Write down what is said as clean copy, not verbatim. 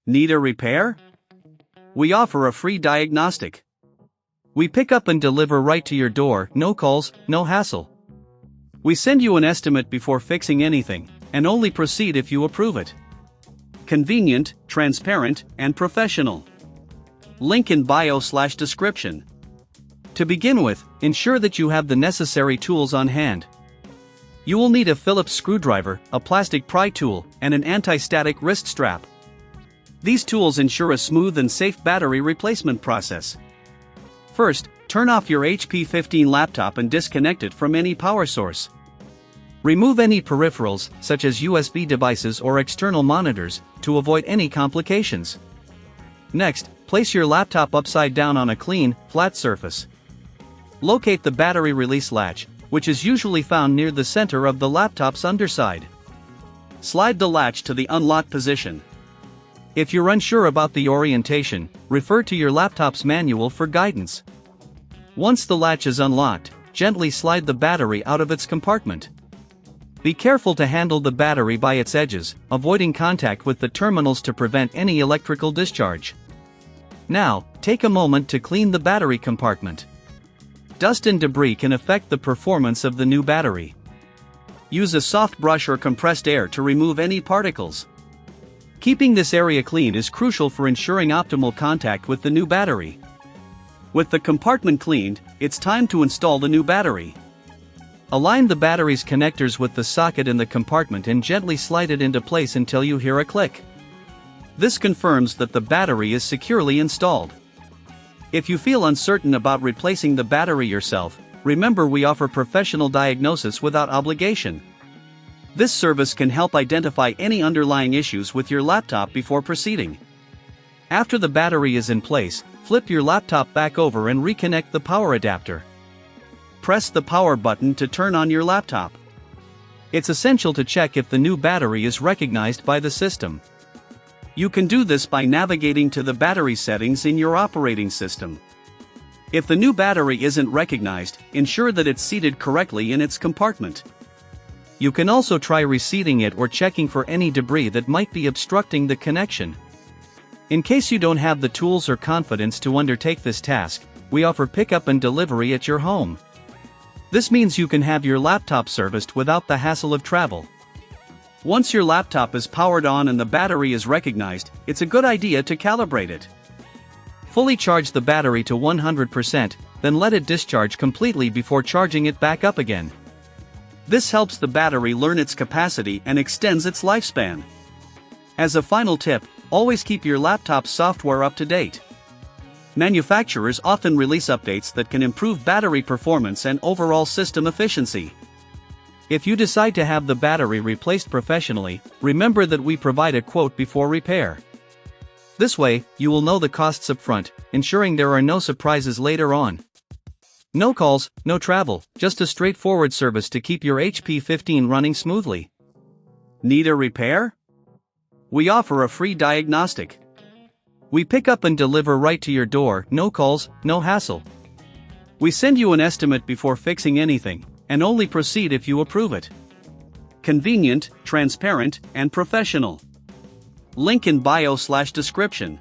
Need a repair? We offer a free diagnostic. We pick up and deliver right to your door, no calls, no hassle. We send you an estimate before fixing anything, and only proceed if you approve it. Convenient, transparent, and professional. Link in bio/description. To begin with, ensure that you have the necessary tools on hand. You will need a Phillips screwdriver, a plastic pry tool, and an anti-static wrist strap. These tools ensure a smooth and safe battery replacement process. First, turn off your HP 15 laptop and disconnect it from any power source. Remove any peripherals, such as USB devices or external monitors, to avoid any complications. Next, place your laptop upside down on a clean, flat surface. Locate the battery release latch, which is usually found near the center of the laptop's underside. Slide the latch to the unlock position. If you're unsure about the orientation, refer to your laptop's manual for guidance. Once the latch is unlocked, gently slide the battery out of its compartment. Be careful to handle the battery by its edges, avoiding contact with the terminals to prevent any electrical discharge. Now, take a moment to clean the battery compartment. Dust and debris can affect the performance of the new battery. Use a soft brush or compressed air to remove any particles. Keeping this area clean is crucial for ensuring optimal contact with the new battery. With the compartment cleaned, it's time to install the new battery. Align the battery's connectors with the socket in the compartment and gently slide it into place until you hear a click. This confirms that the battery is securely installed. If you feel uncertain about replacing the battery yourself, remember we offer professional diagnosis without obligation. This service can help identify any underlying issues with your laptop before proceeding. After the battery is in place, flip your laptop back over and reconnect the power adapter. Press the power button to turn on your laptop. It's essential to check if the new battery is recognized by the system. You can do this by navigating to the battery settings in your operating system. If the new battery isn't recognized, ensure that it's seated correctly in its compartment. You can also try reseating it or checking for any debris that might be obstructing the connection. In case you don't have the tools or confidence to undertake this task, we offer pickup and delivery at your home. This means you can have your laptop serviced without the hassle of travel. Once your laptop is powered on and the battery is recognized, it's a good idea to calibrate it. Fully charge the battery to 100%, then let it discharge completely before charging it back up again. This helps the battery learn its capacity and extends its lifespan. As a final tip, always keep your laptop's software up to date. Manufacturers often release updates that can improve battery performance and overall system efficiency. If you decide to have the battery replaced professionally, remember that we provide a quote before repair. This way, you will know the costs up front, ensuring there are no surprises later on. No calls, no travel, just a straightforward service to keep your HP 15 running smoothly. Need a repair? We offer a free diagnostic. We pick up and deliver right to your door, no calls, no hassle. We send you an estimate before fixing anything, and only proceed if you approve it. Convenient, transparent, and professional. Link in bio/description.